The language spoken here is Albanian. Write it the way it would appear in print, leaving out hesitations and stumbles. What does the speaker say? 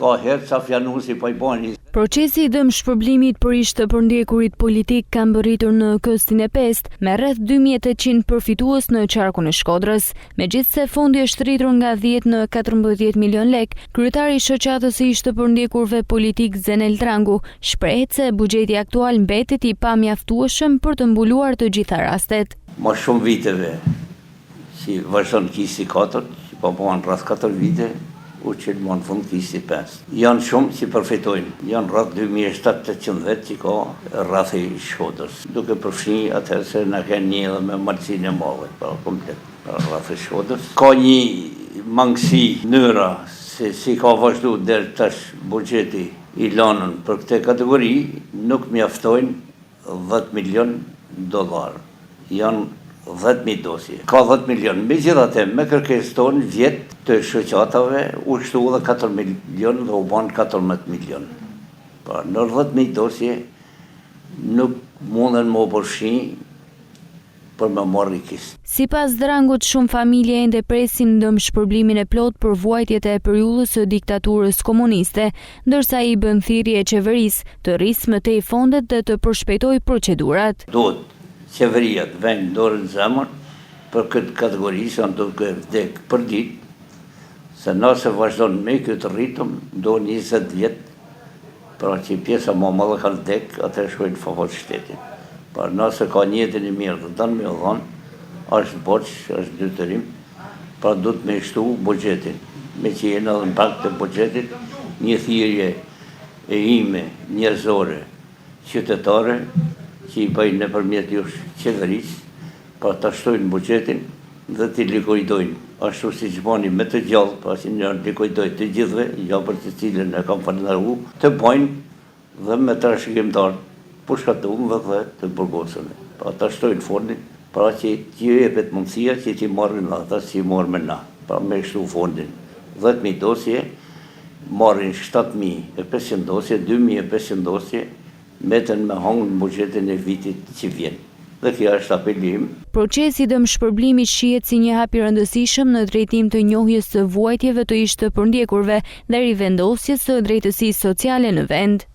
Ka herë sa fjanuesi po I bani. Procesi I dëmshpërblimit për ish të përndjekurit politik ka mbërritur në Këstin e 5 me rreth 2800 përfitues në qarkun e Shkodrës. Megjithse fondi është rritur nga 10 në 14 milion lek, kryetari I shoqatës së ish të përndjekurve politik Zenel Drangu shprehet se buxheti aktual mbetet I pamjaftueshëm për të mbuluar të gjitha rastet. Ma shumë viteve që vazhdon kisi 4, që po bëhen rreth 4 vite, u qëllë më në fund kisi 5. Janë shumë që përfitojnë, janë rreth 2700 vetë që ka rreth I Shkodrës. Duke përfshi atëherë se në kanë një edhe me malësinë e madhe, pra komplet, rreth I Shkodrës. Ka një mangësi nëra se si ka vazhdu deri tash buxheti I lanën për këtë kategori, nuk mjaftojnë $10 milion. Janë 10.000 dosje. Ka 10 milion. Megjithatë, me kërkesën tonë vjet të shoqatave u shtu edhe 4 milion dhe u ban 14 milion. Pra, në 10.000 dosje nuk munden më përfshi për me marrë rikis. Sipas Drangut, shumë familje ende presin dëmshpërblimin e plot për vuajtjet e periudhës së diktaturës komuniste, ndërsa I bën thirrje qeverisë të rrisë më tej fondet dhe të përshpejtojë procedurat. Duhet qeveria të vënë dorën zemër për këtë kategori që janë duke vdek për ditë, se nëse vazhdon me këtë ritëm, do 20 vjet, pra që pjesa më madhe kanë vdek, atëherë shkojnë favor shtetit. Por nëse ka një jetën e mirë të dënë me u dhonë, është borç, është detyrim, pra do të me shtu buxhetin. Me që jenë edhe impakt të buxhetit, një thirrje e ime njerëzore, qytetare, që I bëjnë nëpërmjet jush qeverisë, pra ta shtojnë buxhetin dhe t'i likuidojnë. Ashtu si që bani me të gjallë, pra që një likuidoj të gjithve, jo për të cilën e kam falënderuar, të bajnë dhe me trashëgimtar pushkatuar dhe të burgosur. Pra ta shtojnë fondin, pra që t'ju jepet mundësia që t'i marrin ata që I marrin me na. Pra me shtu fondin 10.000 dosje, marrin 7.500 dosje, 2.500 dosje, meten me hangën buxhetin e vitit që vjen. Dhe kjo është apeli im. Procesi I dëmshpërblimit shihet si një hap I rëndësishëm në drejtim të njohjes së vuajtjeve të ish të përndjekurve dhe rivendosjes së drejtësisë sociale në vend.